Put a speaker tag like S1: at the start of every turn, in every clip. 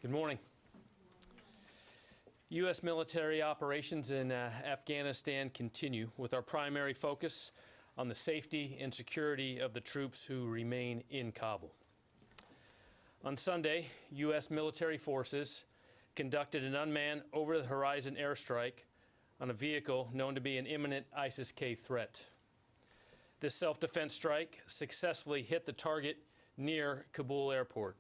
S1: Good morning. U.S. military operations in Afghanistan continue, with our primary focus on the safety and security of the troops who remain in Kabul. On Sunday, U.S. military forces conducted an unmanned over-the-horizon airstrike on a vehicle known to be an imminent ISIS-K threat. This self-defense strike successfully hit the target near Kabul airport.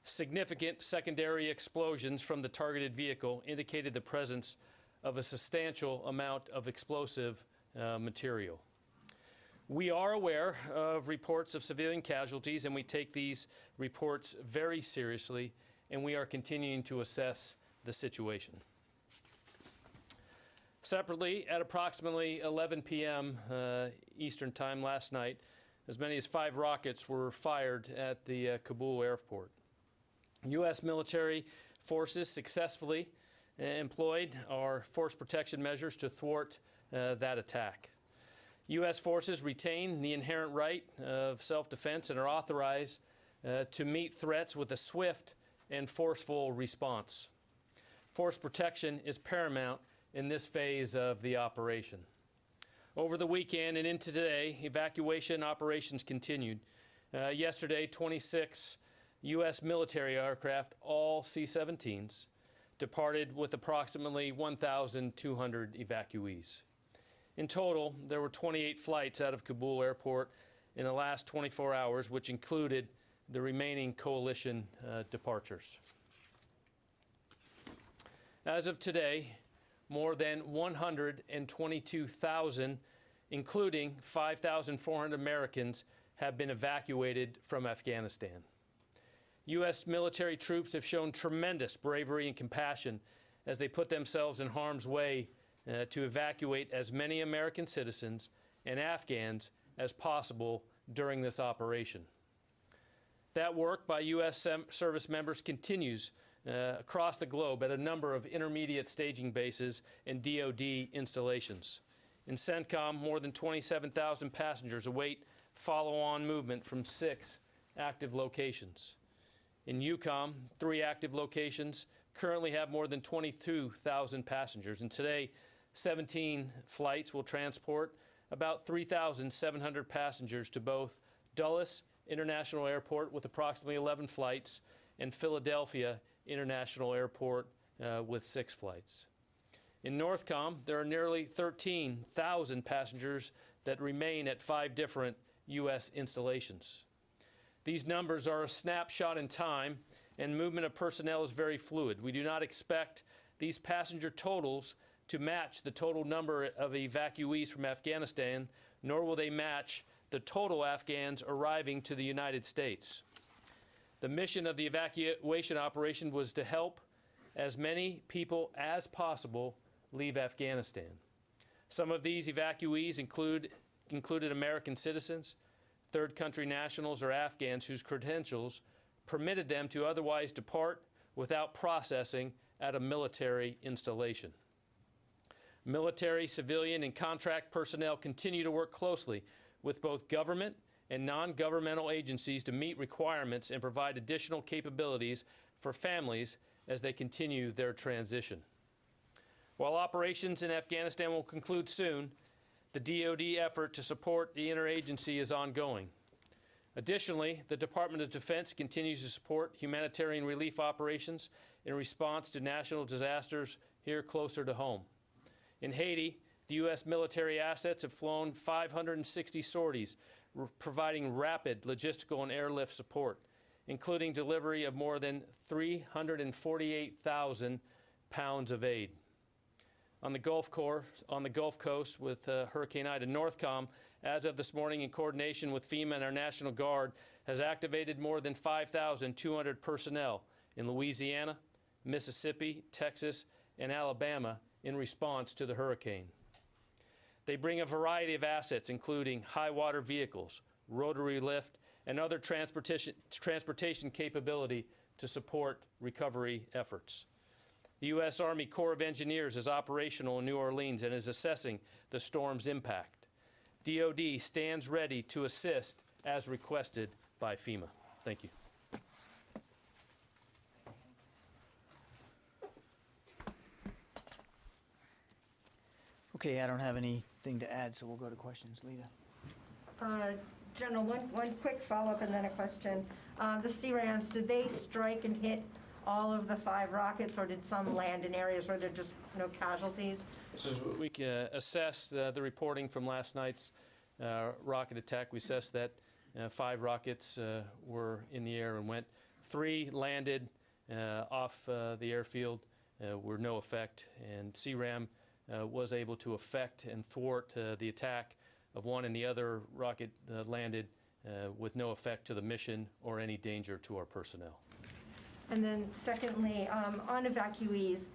S1: Significant secondary explosions from the targeted vehicle indicated the presence of a substantial amount of explosive material. We are aware of reports of civilian casualties, and we take these reports very seriously, and we are continuing to assess the situation. Separately, at approximately 11 p.m. Eastern Time last night, as many as 5 rockets were fired at the Kabul airport. U.S. military forces successfully employed our force protection measures to thwart that attack. U.S. forces retain the inherent right of self-defense and are authorized to meet threats with a swift and forceful response. Force protection is paramount in this phase of the operation. Over the weekend and into today, evacuation operations continued. Yesterday, 26 U.S. military aircraft, all C-17s, departed with approximately 1,200 evacuees. In total, there were 28 flights out of Kabul airport in the last 24 hours, which included the remaining coalition departures. As of today, more than 122,000, including 5,400 Americans, have been evacuated from Afghanistan. U.S. military troops have shown tremendous bravery and compassion as they put themselves in harm's way to evacuate as many American citizens and Afghans as possible during this operation. That work by U.S. service members continues across the globe at a number of intermediate staging bases and DoD installations. In CENTCOM, more than 27,000 passengers await follow-on movement from 6 active locations. In EUCOM, 3 active locations currently have more than 22,000 passengers, and today 17 flights will transport about 3,700 passengers to both Dulles International Airport with approximately 11 flights and Philadelphia International Airport with 6 flights. In NORTHCOM, there are nearly 13,000 passengers that remain at 5 different U.S. installations. These numbers are a snapshot in time, and movement of personnel is very fluid. We do not expect these passenger totals to match the total number of evacuees from Afghanistan, nor will they match the total Afghans arriving to the United States. The mission of the evacuation operation was to help as many people as possible leave Afghanistan. Some of these evacuees included American citizens, third country nationals, or Afghans whose credentials permitted them to otherwise depart without processing at a military installation. Military, civilian, and contract personnel continue to work closely with both government and non-governmental agencies to meet requirements and provide additional capabilities for families as they continue their transition. While operations in Afghanistan will conclude soon, the DoD effort to support the interagency is ongoing. Additionally, the Department of Defense continues to support humanitarian relief operations in response to national disasters here closer to home. In Haiti, the U.S. military assets have flown 560 sorties, providing rapid logistical and airlift support, including delivery of more than 348,000 pounds of aid. On the Gulf Coast with Hurricane Ida, NORTHCOM, as of this morning, in coordination with FEMA and our National Guard, has activated more than 5,200 personnel in Louisiana, Mississippi, Texas, and Alabama in response to the hurricane. They bring a variety of assets, including high water vehicles, rotary lift, and other transportation capability to support recovery efforts. The U.S. Army Corps of Engineers is operational in New Orleans and is assessing the storm's impact. DoD stands ready to assist as requested by FEMA. Thank you.
S2: Okay, I don't have anything to add, so we'll go to questions. Lita.
S3: General, one quick follow-up and then a question. The CRAMs, did they strike and hit all of the 5 rockets, or did some land in areas where there are just no casualties?
S1: So we can assess the reporting from last night's rocket attack. We assessed that 5 rockets were in the air and went. 3 landed off the airfield, were no effect, and CRAM was able to affect and thwart the attack of one, and the other rocket landed with no effect to the mission or any danger to our personnel.
S3: And then secondly, on evacuees,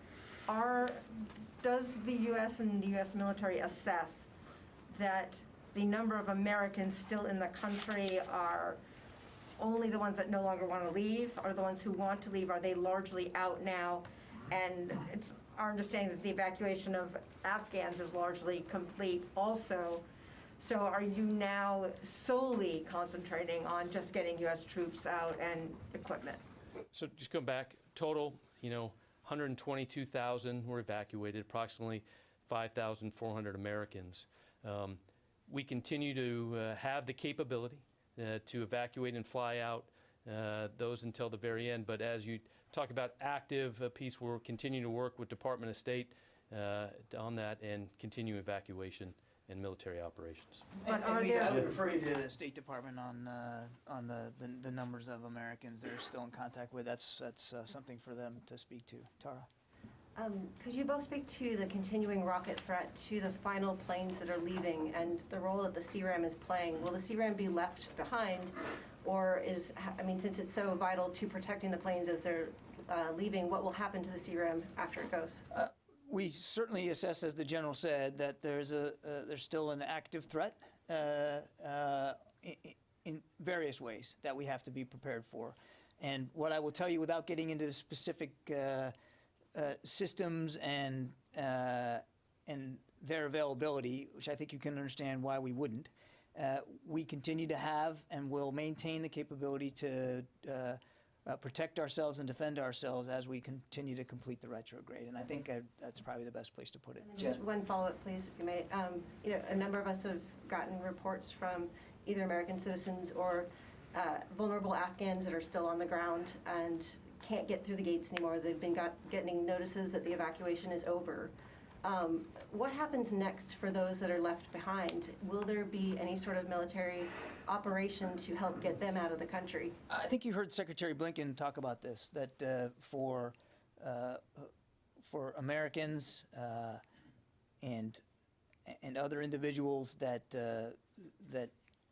S3: does the U.S. and the U.S. military assess that the number of Americans still in the country are only the ones that no longer want to leave, or the ones who want to leave, are they largely out now? And it's our understanding that the evacuation of Afghans is largely complete also. So are you now solely concentrating on just getting U.S. troops out and equipment?
S1: So just come back, total, 122,000 were evacuated, approximately 5,400 Americans. We continue to have the capability to evacuate and fly out those until the very end. But as you talk about active peace, we're continuing to work with Department of State on that and continue evacuation and military operations.
S2: And I would refer you to the State Department on the numbers of Americans they're still in contact with. That's something for them to speak to. Tara?
S4: Could you both speak to the continuing rocket threat to the final planes that are leaving and the role that the CRAM is playing? Will the CRAM be left behind, or since it's so vital to protecting the planes as they're leaving, what will happen to the CRAM after it goes?
S2: We certainly assess, as the general said, that there's still an active threat in various ways that we have to be prepared for. And what I will tell you, without getting into the specific systems and their availability, which I think you can understand why we wouldn't, we continue to have and will maintain the capability to protect ourselves and defend ourselves as we continue to complete the retrograde. And I think that's probably the best place to put it.
S4: Just one follow-up, please, if you may. A number of us have gotten reports from either American citizens or vulnerable Afghans that are still on the ground and can't get through the gates anymore. They've been getting notices that the evacuation is over. What happens next for those that are left behind? Will there be any sort of military operation to help get them out of the country?
S2: I think you heard Secretary Blinken talk about this, that for Americans and other individuals that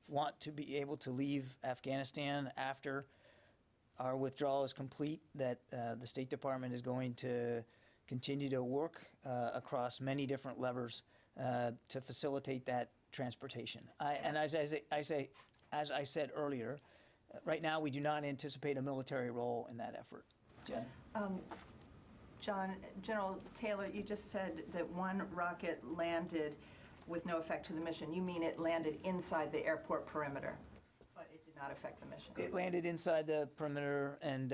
S2: want to be able to leave Afghanistan after our withdrawal is complete, that the State Department is going to continue to work across many different levers to facilitate that transportation. And as I said earlier, right now we do not anticipate a military role in that effort. Jen?
S5: John, General Taylor, you just said that one rocket landed with no effect to the mission. You mean it landed inside the airport perimeter, but it did not affect the mission?
S2: It landed inside the perimeter and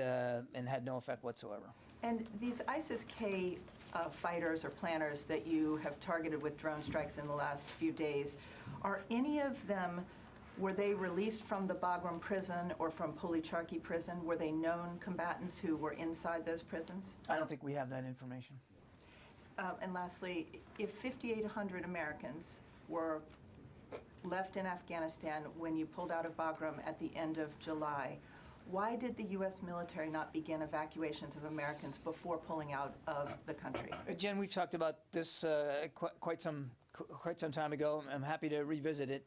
S2: had no effect whatsoever.
S5: And these ISIS-K fighters or planners that you have targeted with drone strikes in the last few days, are any of them, were they released from the Bagram prison or from Pulicharki prison? Were they known combatants who were inside those prisons?
S2: I don't think we have that information.
S5: And lastly, if 5,800 Americans were left in Afghanistan when you pulled out of Bagram at the end of July, why did the U.S. military not begin evacuations of Americans before pulling out of the country?
S2: Jen, we've talked about this quite some time ago. I'm happy to revisit it.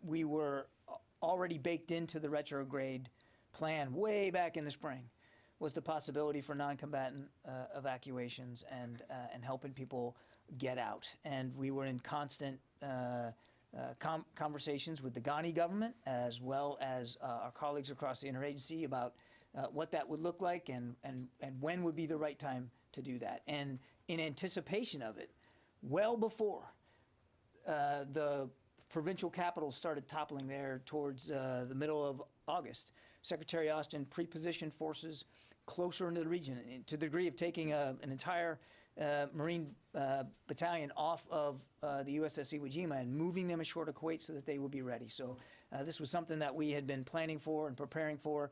S2: We were already baked into the retrograde plan way back in the spring, was the possibility for non-combatant evacuations and helping people get out. And we were in constant conversations with the Ghani government, as well as our colleagues across the interagency, about what that would look like and when would be the right time to do that. And in anticipation of it, well before the provincial capitals started toppling there towards the middle of August, Secretary Austin pre-positioned forces closer into the region to the degree of taking an entire Marine battalion off of the USS Iwo Jima and moving them ashore to Kuwait so that they would be ready. So this was something that we had been planning for and preparing for.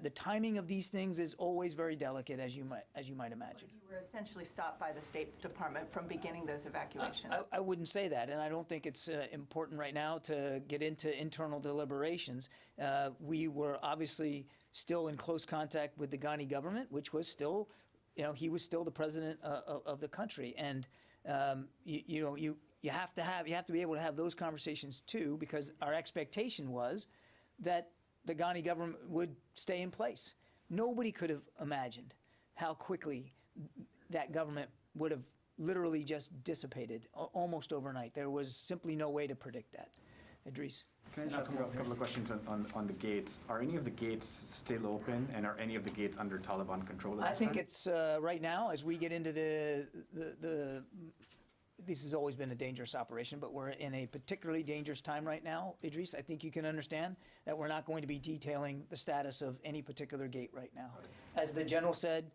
S2: The timing of these things is always very delicate, as you might imagine.
S5: You were essentially stopped by the State Department from beginning those evacuations.
S2: I wouldn't say that, and I don't think it's important right now to get into internal deliberations. We were obviously still in close contact with the Ghani government, which was still, he was still the president of the country, and you have to be able to have those conversations too, because our expectation was that the Ghani government would stay in place. Nobody could have imagined how quickly that government would have literally just dissipated almost overnight. There was simply no way to predict that. Idris?
S6: Can I just ask a couple of questions on the gates? Are any of the gates still open, and are any of the gates under Taliban control?
S2: I think it's right now, as we get into this has always been a dangerous operation, but we're in a particularly dangerous time right now, Idris. I think you can understand that we're not going to be detailing the status of any particular gate right now. As the general said,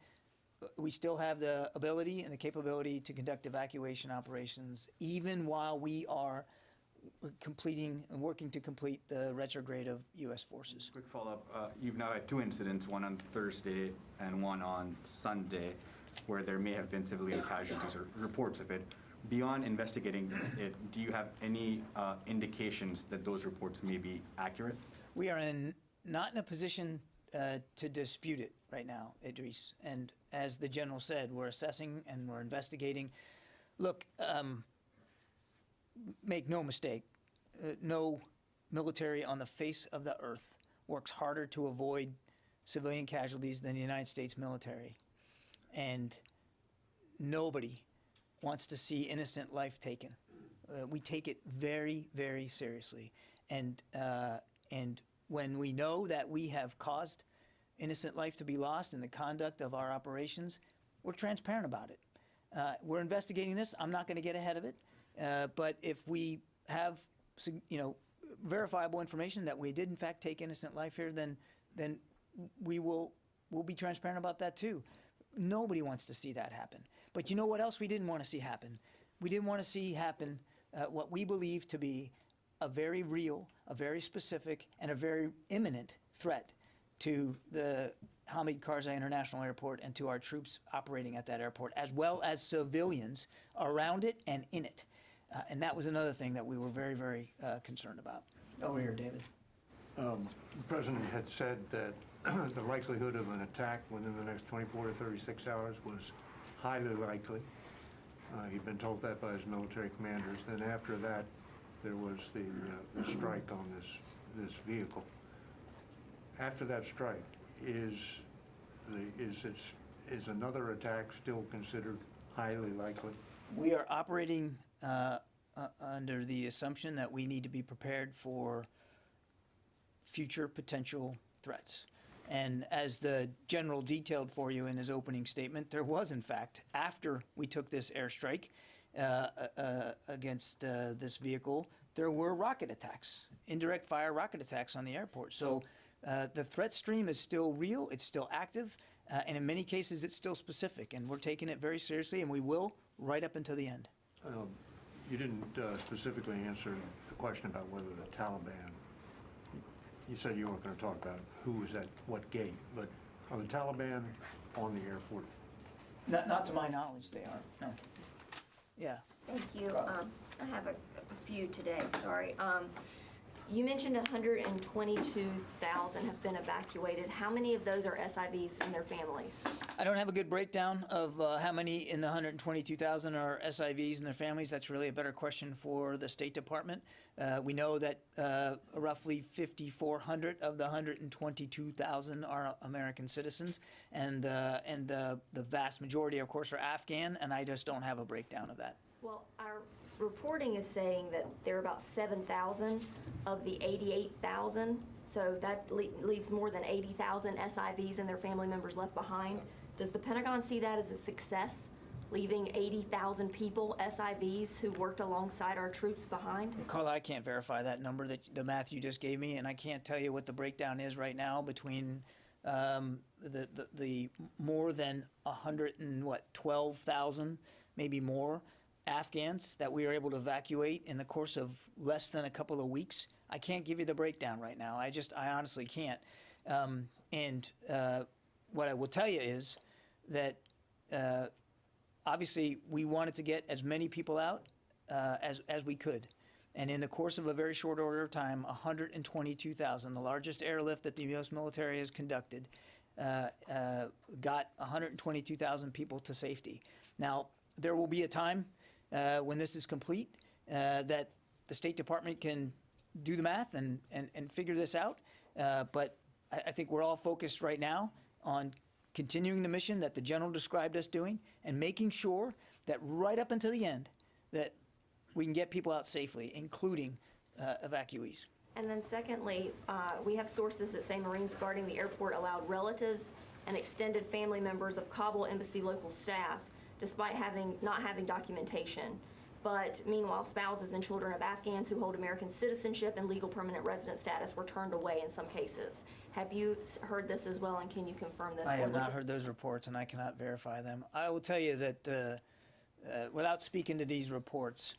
S2: we still have the ability and the capability to conduct evacuation operations even while we are completing and working to complete the retrograde of U.S. forces.
S6: Quick follow-up. You've now had two incidents, one on Thursday and one on Sunday, where there may have been civilian casualties or reports of it. Beyond investigating it, do you have any indications that those reports may be accurate?
S2: We are not in a position to dispute it right now, Idris. And as the general said, we're assessing and we're investigating. Look, make no mistake, no military on the face of the earth works harder to avoid civilian casualties than the United States military. And nobody wants to see innocent life taken. We take it very, very seriously. And when we know that we have caused innocent life to be lost in the conduct of our operations, we're transparent about it. We're investigating this. I'm not going to get ahead of it. But if we have, verifiable information that we did in fact take innocent life here, then we'll be transparent about that too. Nobody wants to see that happen. But you know what else we didn't want to see happen? We didn't want to see happen what we believe to be a very real, a very specific, and a very imminent threat to the Hamid Karzai International Airport and to our troops operating at that airport, as well as civilians around it and in it. And that was another thing that we were very, very concerned about. Over here, David.
S7: The President had said that the likelihood of an attack within the next 24 to 36 hours was highly likely. He'd been told that by his military commanders. Then after that, there was the strike on this vehicle. After that strike, is another attack still considered highly likely?
S2: We are operating under the assumption that we need to be prepared for future potential threats. And as the general detailed for you in his opening statement, there was, in fact, after we took this airstrike against this vehicle, there were rocket attacks, indirect fire rocket attacks on the airport. So the threat stream is still real, it's still active, and in many cases it's still specific, and we're taking it very seriously, and we will right up until the end.
S7: You didn't specifically answer the question about whether the Taliban, you said you weren't going to talk about who was at what gate, but are the Taliban on the airport?
S2: Not to my knowledge, they are. No. Yeah.
S8: Thank you. I have a few today, sorry. You mentioned 122,000 have been evacuated. How many of those are SIVs and their families?
S2: I don't have a good breakdown of how many in the 122,000 are SIVs and their families. That's really a better question for the State Department. We know that roughly 5,400 of the 122,000 are American citizens, and the vast majority, of course, are Afghan, and I just don't have a breakdown of that.
S8: Well, our reporting is saying that there are about 7,000 of the 88,000, so that leaves more than 80,000 SIVs and their family members left behind. Does the Pentagon see that as a success, leaving 80,000 people, SIVs, who worked alongside our troops behind?
S2: Carla, I can't verify that number, the math you just gave me, and I can't tell you what the breakdown is right now between the more than 12,000, maybe more, Afghans that we were able to evacuate in the course of less than a couple of weeks. I can't give you the breakdown right now. I honestly can't. What I will tell you is that obviously we wanted to get as many people out as we could. And in the course of a very short order of time, 122,000, the largest airlift that the U.S. military has conducted, got 122,000 people to safety. Now, there will be a time when this is complete that the State Department can do the math and figure this out. But I think we're all focused right now on continuing the mission that the general described us doing and making sure that right up until the end that we can get people out safely, including evacuees.
S8: And then secondly, we have sources that say Marines guarding the airport allowed relatives and extended family members of Kabul embassy local staff, despite not having documentation. But meanwhile, spouses and children of Afghans who hold American citizenship and legal permanent resident status were turned away in some cases. Have you heard this as well, and can you confirm this?
S2: I have not heard those reports, and I cannot verify them. I will tell you that without speaking to these reports,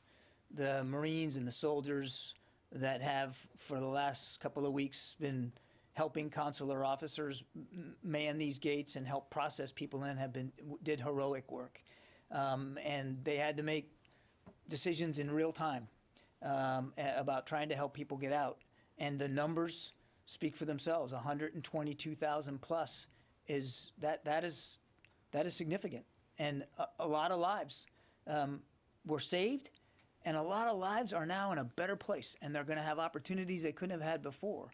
S2: the Marines and the soldiers that have, for the last couple of weeks, been helping consular officers man these gates and help process people in did heroic work. And they had to make decisions in real time about trying to help people get out. And the numbers speak for themselves. 122,000 plus is significant. And a lot of lives were saved, and a lot of lives are now in a better place, and they're going to have opportunities they couldn't have had before,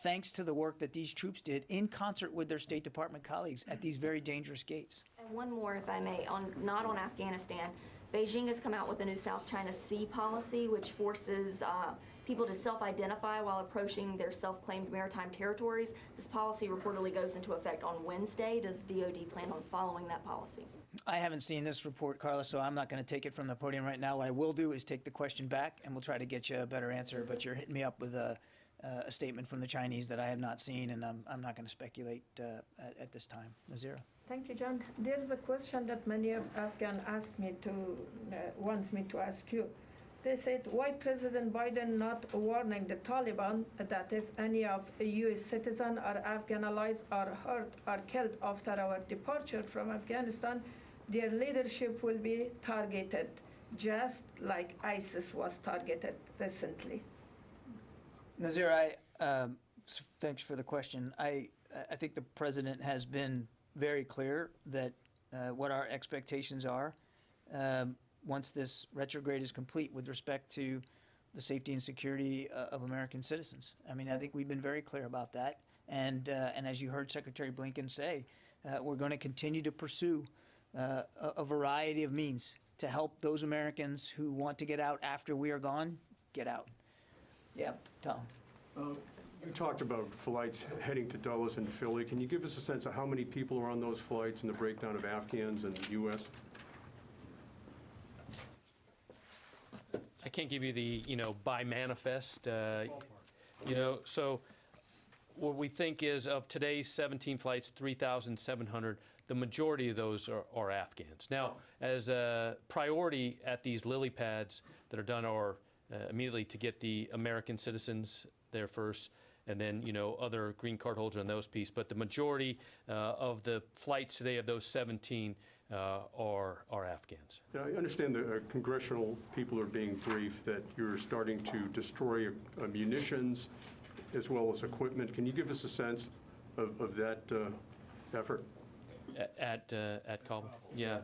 S2: thanks to the work that these troops did in concert with their State Department colleagues at these very dangerous gates.
S8: And one more, if I may, not on Afghanistan. Beijing has come out with a new South China Sea policy, which forces people to self-identify while approaching their self-claimed maritime territories. This policy reportedly goes into effect on Wednesday. Does DoD plan on following that policy?
S2: I haven't seen this report, Carla, so I'm not going to take it from the podium right now. What I will do is take the question back, and we'll try to get you a better answer. But you're hitting me up with a statement from the Chinese that I have not seen, and I'm not going to speculate at this time. Nazira.
S9: Thank you, John. There is a question that many of Afghans want me to ask you. They said, why President Biden not warning the Taliban that if any of U.S. citizens or Afghan allies are hurt or killed after our departure from Afghanistan, their leadership will be targeted, just like ISIS was targeted recently?
S2: Nazir, thanks for the question. I think the president has been very clear that what our expectations are once this retrograde is complete with respect to the safety and security of American citizens. I mean, I think we've been very clear about that. And as you heard Secretary Blinken say, we're going to continue to pursue a variety of means to help those Americans who want to get out after we are gone, get out. Yeah, Tom.
S10: You talked about flights heading to Dulles and Philly. Can you give us a sense of how many people are on those flights and the breakdown of Afghans in the U.S.?
S1: I can't give you the, by manifest, so what we think is of today's 17 flights, 3,700, the majority of those are Afghans. Now, as a priority at these lily pads that are done are immediately to get the American citizens there first, and then, other green card holders on those pieces. But the majority of the flights today of those 17 are Afghans.
S10: Now, I understand the congressional people are being briefed that you're starting to destroy munitions as well as equipment. Can you give us a sense of that effort?
S1: At Kabul? Yeah.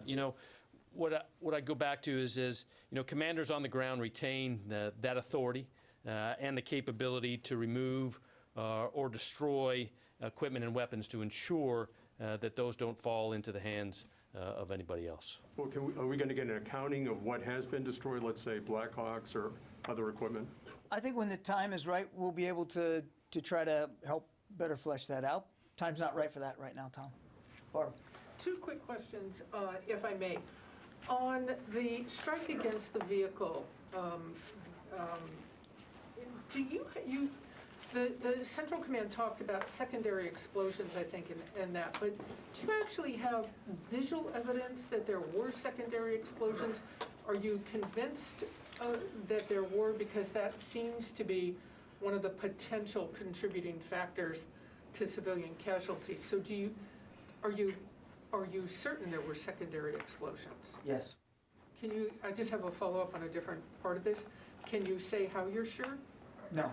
S1: What I go back to is commanders on the ground retain that authority and the capability to remove or destroy equipment and weapons to ensure that those don't fall into the hands of anybody else.
S10: Well, are we going to get an accounting of what has been destroyed, let's say Blackhawks or other equipment?
S2: I think when the time is right, we'll be able to try to help better flesh that out. Time's not right for that right now, Tom. Barb.
S11: Two quick questions, if I may. On the strike against the vehicle, do you The Central Command talked about secondary explosions, I think, and that, but do you actually have visual evidence that there were secondary explosions? Are you convinced that there were? Because that seems to be one of the potential contributing factors to civilian casualties. So are you certain there were secondary explosions?
S2: Yes.
S11: I just have a follow-up on a different part of this. Can you say how you're sure?
S2: No.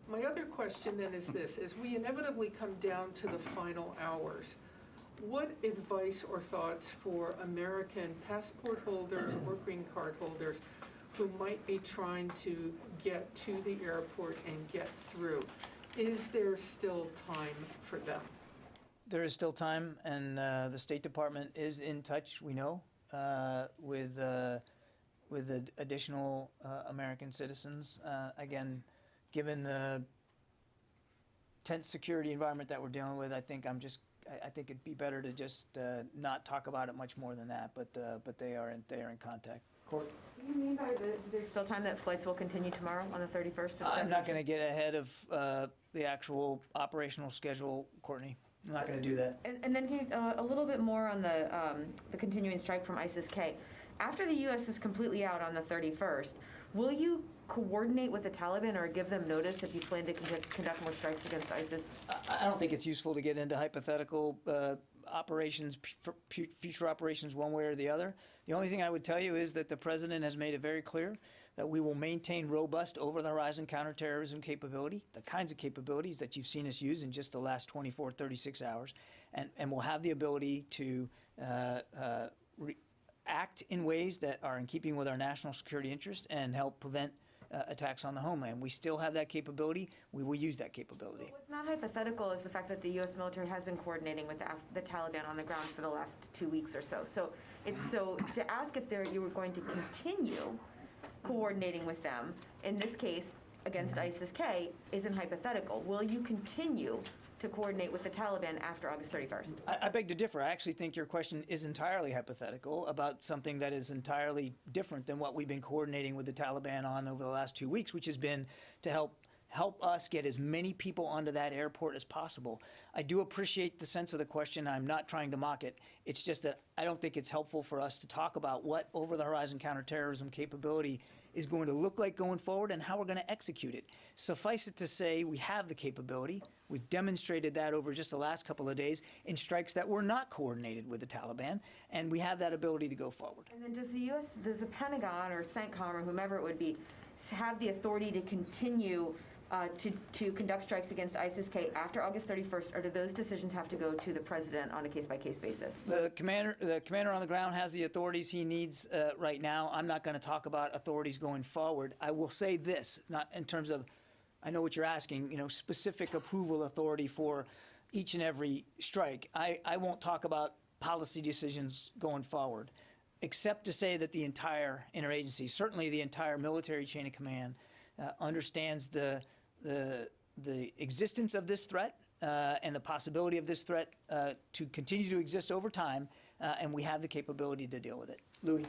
S11: My other question then is this: as we inevitably come down to the final hours, what advice or thoughts for American passport holders or green card holders who might be trying to get to the airport and get through? Is there still time for them?
S2: There is still time, and the State Department is in touch, we know, with additional American citizens. Again, given the tense security environment that we're dealing with, I think it'd be better to just not talk about it much more than that. But they are in contact. Court.
S12: Do you mean by there's still time that flights will continue tomorrow on the 31st?
S2: I'm not going to get ahead of the actual operational schedule, Courtney. I'm not going to do that.
S12: And then can you, a little bit more on the continuing strike from ISIS-K. After the U.S. is completely out on the 31st, will you coordinate with the Taliban or give them notice if you plan to conduct more strikes against ISIS?
S2: I don't think it's useful to get into hypothetical operations, future operations one way or the other. The only thing I would tell you is that the President has made it very clear that we will maintain robust over-the-horizon counterterrorism capability, the kinds of capabilities that you've seen us use in just the last 24, 36 hours, and we'll have the ability to act in ways that are in keeping with our national security interests and help prevent attacks on the homeland. We still have that capability. We will use that capability.
S12: What's not hypothetical is the fact that the U.S. military has been coordinating with the Taliban on the ground for the last 2 weeks or so. So to ask if you were going to continue coordinating with them, in this case against ISIS-K, isn't hypothetical. Will you continue to coordinate with the Taliban after August 31st?
S2: I beg to differ. I actually think your question is entirely hypothetical about something that is entirely different than what we've been coordinating with the Taliban on over the last 2 weeks, which has been to help us get as many people onto that airport as possible. I do appreciate the sense of the question. I'm not trying to mock it. It's just that I don't think it's helpful for us to talk about what over-the-horizon counterterrorism capability is going to look like going forward and how we're going to execute it. Suffice it to say, we have the capability. We've demonstrated that over just the last couple of days in strikes that were not coordinated with the Taliban, and we have that ability to go forward.
S12: And then does the Pentagon or CENTCOM or whomever it would be have the authority to continue to conduct strikes against ISIS-K after August 31st, or do those decisions have to go to the President on a case-by-case basis?
S2: The commander on the ground has the authorities he needs right now. I'm not going to talk about authorities going forward. I will say this, not in terms of, I know what you're asking, specific approval authority for each and every strike. I won't talk about policy decisions going forward, except to say that the entire interagency, certainly the entire military chain of command, understands the existence of this threat and the possibility of this threat to continue to exist over time, and we have the capability to deal with it. Louis?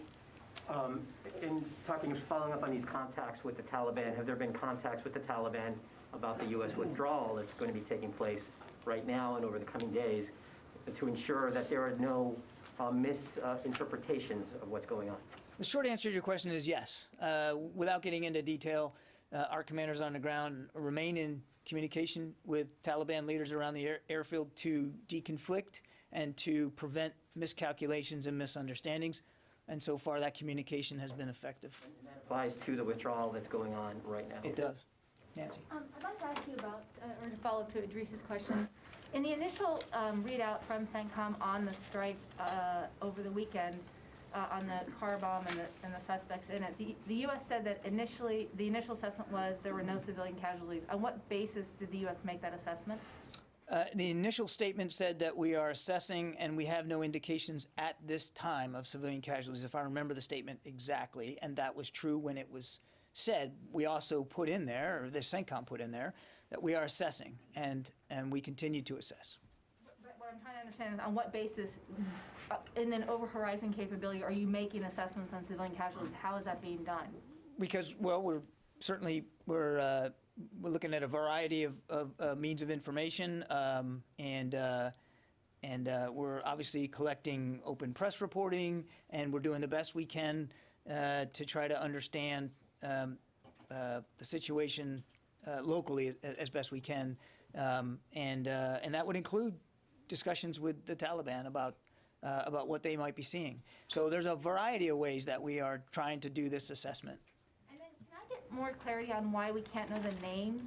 S13: Following up on these contacts with the Taliban, have there been contacts with the Taliban about the U.S. withdrawal that's going to be taking place right now and over the coming days to ensure that there are no misinterpretations of what's going on?
S2: The short answer to your question is yes. Without getting into detail, our commanders on the ground remain in communication with Taliban leaders around the airfield to deconflict and to prevent miscalculations and misunderstandings. And so far, that communication has been effective.
S13: And that applies to the withdrawal that's going on right now?
S2: It does. Nancy?
S14: I'd like to ask you about, or to follow up to Idris's questions. In the initial readout from CENTCOM on the strike over the weekend, on the car bomb and the suspects in it, the U.S. said that initially, the initial assessment was there were no civilian casualties. On what basis did the U.S. make that assessment?
S2: The initial statement said that we are assessing and we have no indications at this time of civilian casualties, if I remember the statement exactly, and that was true when it was said. We also put in there, or the CENTCOM put in there, that we are assessing, and we continue to assess.
S14: But what I'm trying to understand is on what basis, in an over-horizon capability, are you making assessments on civilian casualties? How is that being done?
S2: Because, well, we're certainly we're looking at a variety of means of information, and we're obviously collecting open press reporting, and we're doing the best we can to try to understand the situation locally as best we can, and that would include discussions with the Taliban about what they might be seeing. So there's a variety of ways that we are trying to do this assessment.
S14: And then can I get more clarity on why we can't know the names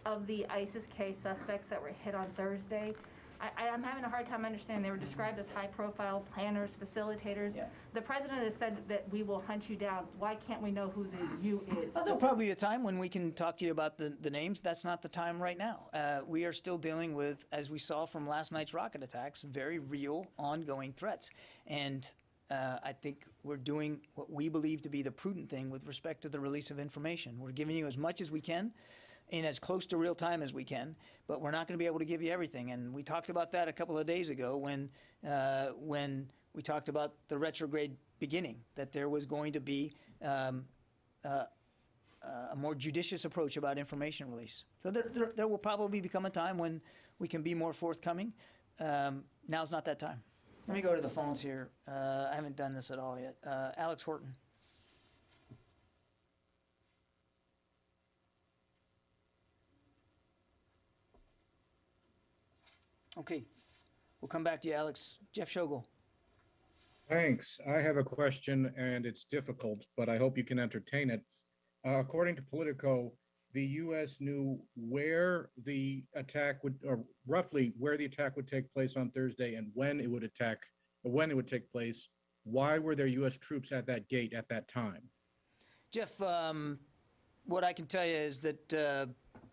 S14: of the ISIS-K suspects that were hit on Thursday? I'm having a hard time understanding. They were described as high-profile planners, facilitators.
S2: Yeah.
S14: The president has said that we will hunt you down. Why can't we know who the you is?
S2: Well, there'll probably be a time when we can talk to you about the names. That's not the time right now. We are still dealing with, as we saw from last night's rocket attacks, very real, ongoing threats. And I think we're doing what we believe to be the prudent thing with respect to the release of information. We're giving you as much as we can in as close to real time as we can, but we're not going to be able to give you everything. And we talked about that a couple of days ago when we talked about the retrograde beginning, that there was going to be a more judicious approach about information release. So there will probably become a time when we can be more forthcoming. Now's not that time. Let me go to the phones here. I haven't done this at all yet. Alex Horton. Okay, we'll come back to you, Alex. Jeff Shogel.
S15: Thanks. I have a question, and it's difficult, but I hope you can entertain it. According to Politico, the U.S. knew where the attack would, or roughly where the attack would take place on Thursday and when it would take place. Why were there U.S. troops at that gate at that time?
S2: Jeff, what I can tell you is that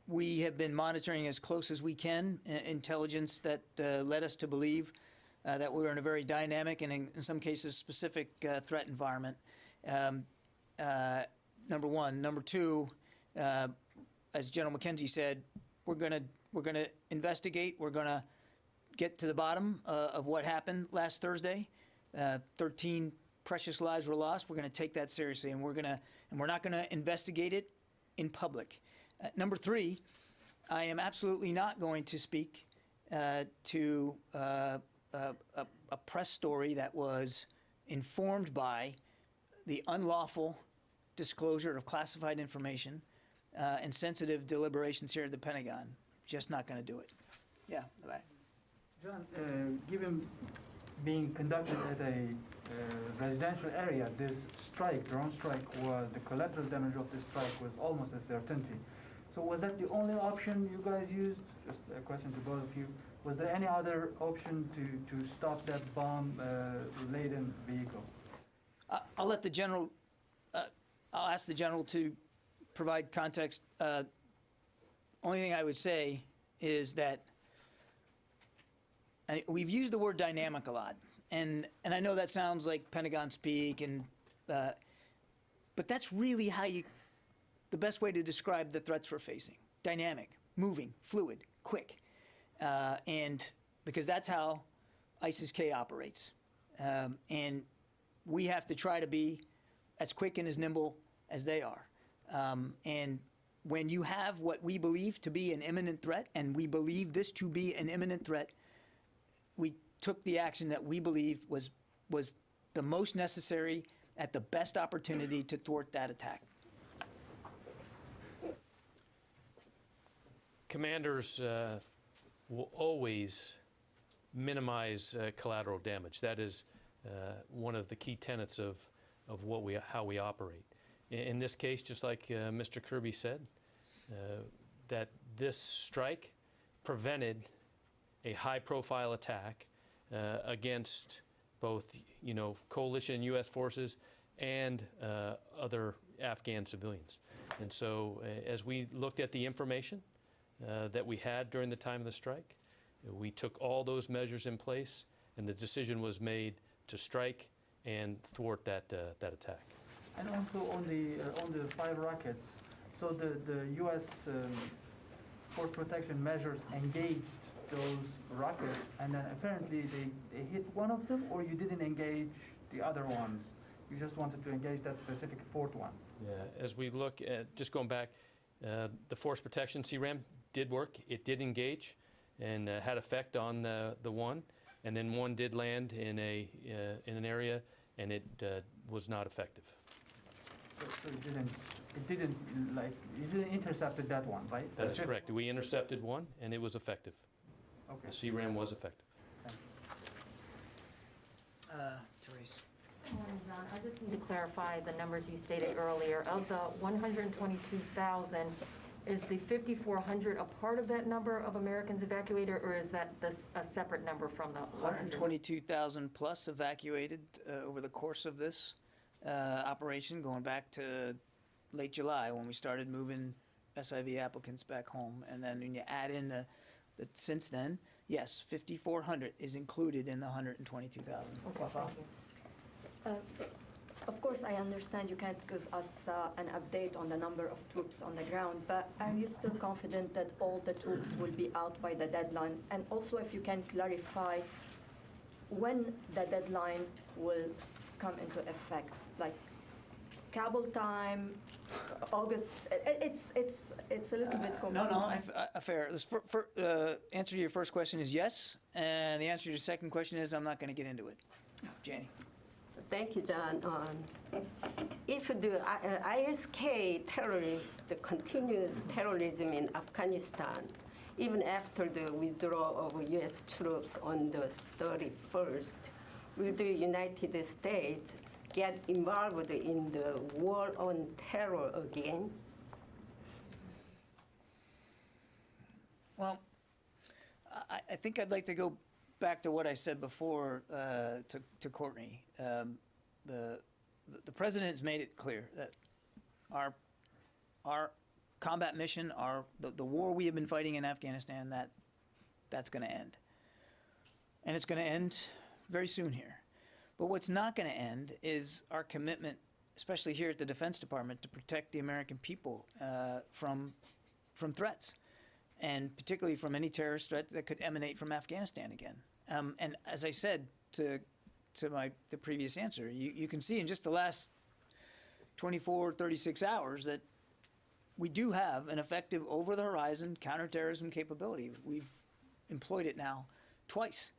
S2: we have been monitoring as close as we can intelligence that led us to believe that we were in a very dynamic and in some cases specific threat environment. Number one. Number two, as General McKenzie said, we're gonna investigate. We're gonna get to the bottom of what happened last Thursday. 13 precious lives were lost. We're gonna take that seriously, and we're not gonna investigate it in public. Number three, I am absolutely not going to speak to a press story that was informed by the unlawful disclosure of classified information and sensitive deliberations here at the Pentagon. Just not going to do it. Yeah, bye.
S16: John, given being conducted at a residential area, this strike, drone strike, the collateral damage of this strike was almost a certainty. So was that the only option you guys used? Just a question to both of you. Was there any other option to stop that bomb-laden vehicle?
S2: I'll let the general. I'll ask the general to provide context. Only thing I would say is that we've used the word dynamic a lot, and I know that sounds like Pentagon speak, but that's really the best way to describe the threats we're facing. Dynamic, moving, fluid, quick. And because that's how ISIS-K operates. And we have to try to be as quick and as nimble as they are. And when you have what we believe to be an imminent threat, and we believe this to be an imminent threat, we took the action that we believed was the most necessary at the best opportunity to thwart that attack.
S1: Commanders will always minimize collateral damage. That is one of the key tenets of how we operate. In this case, just like Mr. Kirby said, that this strike prevented a high-profile attack against both, coalition U.S. forces and other Afghan civilians. And so, as we looked at the information that we had during the time of the strike, we took all those measures in place, and the decision was made to strike and thwart that attack.
S16: And also on the 5 rockets, so the U.S. Force Protection measures engaged those rockets, and then apparently they hit one of them, or you didn't engage the other ones? You just wanted to engage that specific 4th one?
S1: Yeah, as we look at, just going back, the force protection CRAM did work. It did engage and had effect on the one, and then one did land in an area, and it was not effective.
S16: So it didn't intercept that one, right?
S1: That is correct. We intercepted one, and it was effective.
S16: Okay.
S1: The CRAM was effective.
S2: Therese.
S17: Morning, John. I just need to clarify the numbers you stated earlier. Of the 122,000, is the 5,400 a part of that number of Americans evacuated, or is that a separate number from the
S2: 122,000 plus evacuated over the course of this operation, going back to late July when we started moving SIV applicants back home. And then when you add in the since then, yes, 5,400 is included in the 122,000.
S17: Okay, thank you.
S18: Of course, I understand you can't give us an update on the number of troops on the ground, but are you still confident that all the troops will be out by the deadline? And also, if you can clarify when the deadline will come into effect, like Kabul time, August. It's a little bit confusing.
S2: No, fair. Answer to your first question is yes, and the answer to your second question is I'm not going to get into it. Janie.
S19: Thank you, John. If the ISK terrorists continues terrorism in Afghanistan, even after the withdrawal of U.S. troops on the 31st, will the United States get involved in the war on terror again?
S2: Well, I think I'd like to go back to what I said before to Courtney. The president's made it clear that our combat mission, the war we have been fighting in Afghanistan, that's going to end. And it's going to end very soon here. But what's not going to end is our commitment, especially here at the Defense Department, to protect the American people from threats, and particularly from any terrorist threat that could emanate from Afghanistan again. And as I said to the previous answer, you can see in just the last 24, 36 hours that we do have an effective over-the-horizon counterterrorism capability. We've employed it now twice.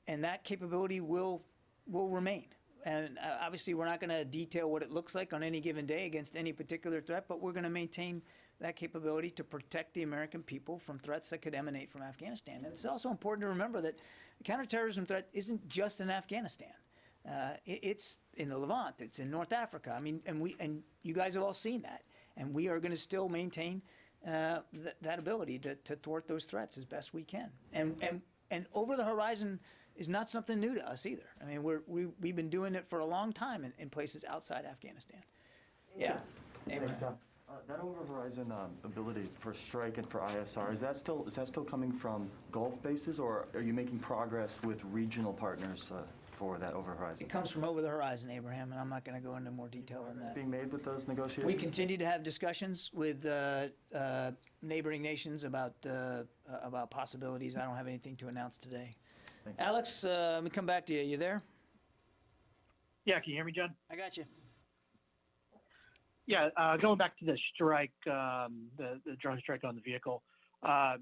S2: And that capability will remain. And obviously, we're not going to detail what it looks like on any given day against any particular threat, but we're going to maintain that capability to protect the American people from threats that could emanate from Afghanistan. And it's also important to remember that the counterterrorism threat isn't just in Afghanistan. It's in the Levant. It's in North Africa. I mean, and you guys have all seen that. And we are going to still maintain that ability to thwart those threats as best we can. And over the horizon is not something new to us either. I mean, we've been doing it for a long time in places outside Afghanistan. Yeah. Abraham.
S20: That over-horizon ability for strike and for ISR, is that still coming from Gulf bases, or are you making progress with regional partners for that over-horizon?
S2: It comes from over the horizon, Abraham, and I'm not going to go into more detail on that.
S20: It's being made with those negotiations?
S2: We continue to have discussions with neighboring nations about possibilities. I don't have anything to announce today. Alex, let me come back to you. You there?
S21: Yeah, can you hear me, John?
S2: I got you.
S21: Yeah, going back to the strike, the drone strike on the vehicle, I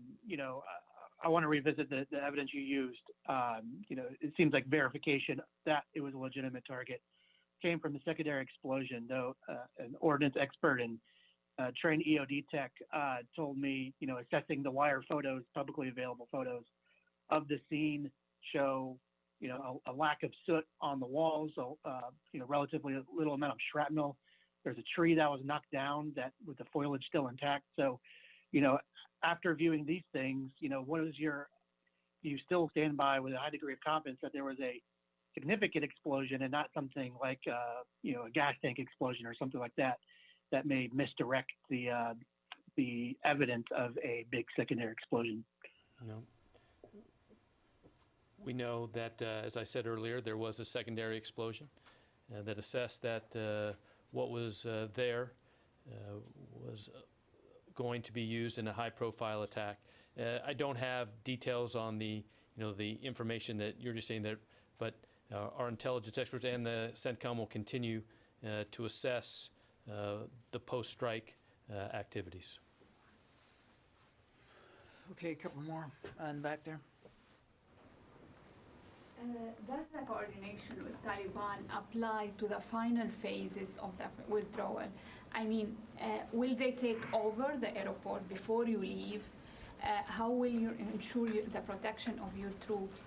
S21: want to revisit the evidence you used. It seems like verification that it was a legitimate target came from the secondary explosion, though an ordnance expert and trained EOD tech told me, assessing the wire photos, publicly available photos of the scene show, a lack of soot on the walls, relatively relatively little amount of shrapnel. There's a tree that was knocked down that with the foliage still intact. So, after viewing these things, you still stand by with a high degree of confidence that there was a significant explosion and not something like, a gas tank explosion or something like that, that may misdirect the evidence of a big secondary explosion.
S1: No. We know that, as I said earlier, there was a secondary explosion that assessed that what was there was going to be used in a high-profile attack. I don't have details on the information that you're just saying there, but our intelligence experts and the CENTCOM will continue to assess the post-strike activities.
S2: Okay, a couple more on back there.
S3: Does the coordination with Taliban apply to the final phases of the withdrawal? I mean, will they take over the airport before you leave? How will you ensure the protection of your troops?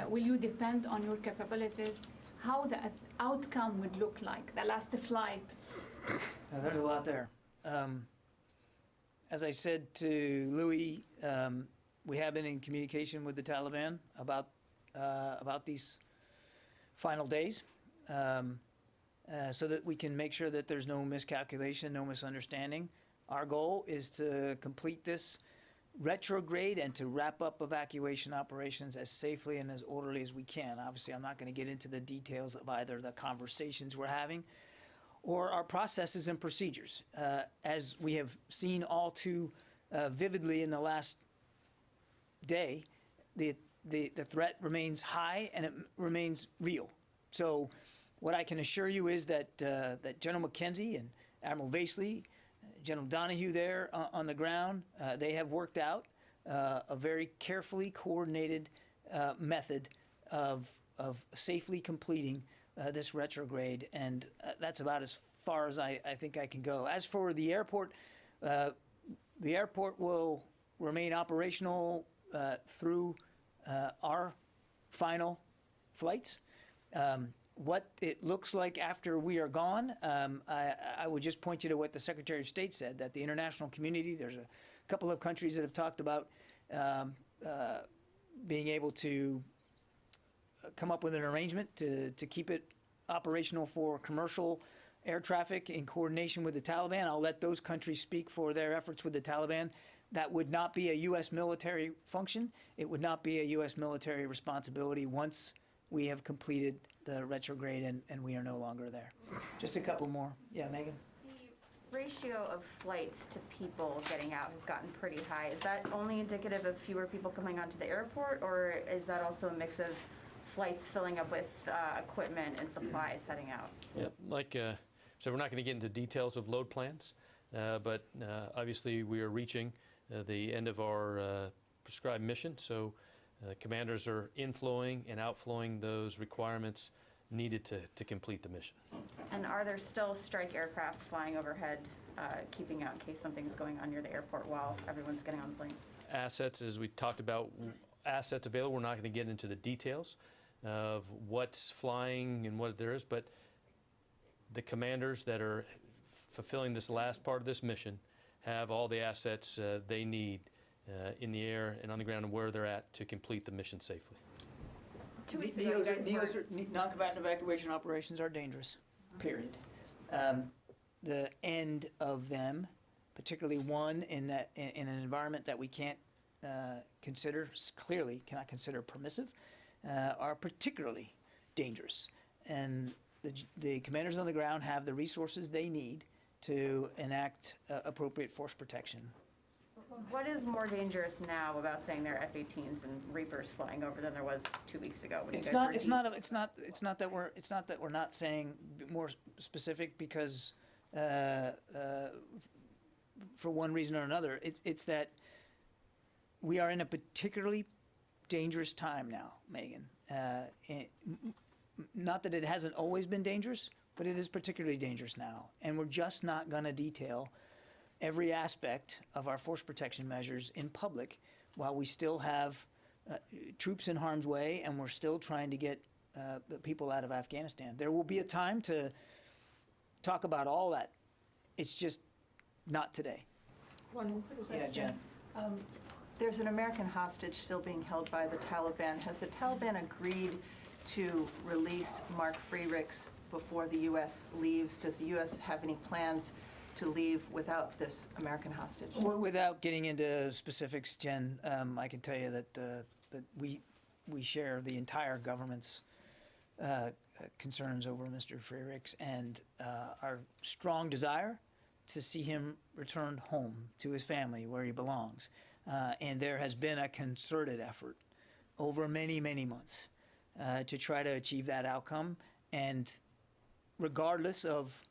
S3: Will you depend on your capabilities? How the outcome would look like, the last flight?
S2: There's a lot there. As I said to Louis, we have been in communication with the Taliban about these final days, so that we can make sure that there's no miscalculation, no misunderstanding. Our goal is to complete this retrograde and to wrap up evacuation operations as safely and as orderly as we can. Obviously, I'm not going to get into the details of either the conversations we're having or our processes and procedures. As we have seen all too vividly in the last day, the threat remains high and it remains real. So what I can assure you is that that General McKenzie and Admiral Vasely, General Donahue there on the ground, they have worked out a very carefully coordinated method of safely completing this retrograde, and that's about as far as I think I can go. As for the airport will remain operational through our final flights. What it looks like after we are gone, I would just point you to what the Secretary of State said, that the international community, there's a couple of countries that have talked about being able to come up with an arrangement to keep it operational for commercial air traffic in coordination with the Taliban. I'll let those countries speak for their efforts with the Taliban. That would not be a U.S. military function. It would not be a U.S. military responsibility once we have completed the retrograde and we are no longer there. Just a couple more. Yeah, Megan?
S12: The ratio of flights to people getting out has gotten pretty high. Is that only indicative of fewer people coming onto the airport, or is that also a mix of flights filling up with equipment and supplies heading out?
S1: Yeah, so we're not going to get into details of load plans, but obviously we are reaching the end of our prescribed mission, so commanders are inflowing and outflowing those requirements needed to complete the mission.
S12: And are there still strike aircraft flying overhead, keeping out in case something's going on near the airport while everyone's getting on the planes?
S1: Assets, as we talked about, assets available. We're not going to get into the details of what's flying and what there is, but the commanders that are fulfilling this last part of this mission have all the assets they need in the air and on the ground and where they're at to complete the mission safely.
S12: 2 weeks ago, you guys were...
S2: Non-combatant evacuation operations are dangerous, period. The end of them, particularly one in an environment that we can't clearly cannot consider permissive, are particularly dangerous. And the commanders on the ground have the resources they need to enact appropriate force protection.
S12: What is more dangerous now about saying there are F-18s and Reapers flying over than there was 2 weeks ago when you guys were
S2: It's not that we're not saying more specific because for one reason or another. It's that we are in a particularly dangerous time now, Megan. Not that it hasn't always been dangerous, but it is particularly dangerous now, and we're just not going to detail every aspect of our force protection measures in public while we still have troops in harm's way and we're still trying to get people out of Afghanistan. There will be a time to talk about all that. It's just not today.
S5: One more question.
S2: Yeah, Jen.
S5: There's an American hostage still being held by the Taliban. Has the Taliban agreed to release Mark Frerichs before the U.S. leaves? Does the U.S. have any plans to leave without this American hostage?
S2: Well, without getting into specifics, Jen, I can tell you that we share the entire government's concerns over Mr. Frerichs and our strong desire to see him returned home to his family where he belongs. And there has been a concerted effort over many, many months to try to achieve that outcome. And regardless of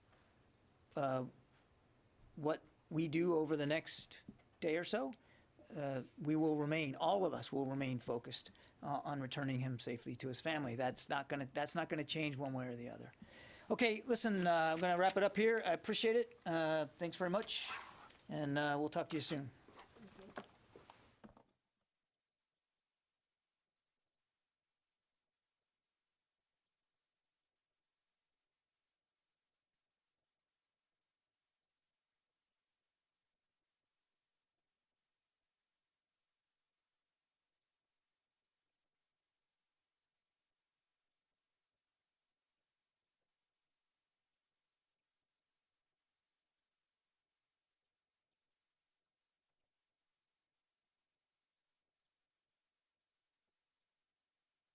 S2: what we do over the next day or so, we will remain, all of us will remain focused on returning him safely to his family. That's not gonna change one way or the other. Okay, listen, I'm gonna wrap it up here. I appreciate it. Thanks very much, and we'll talk to you soon.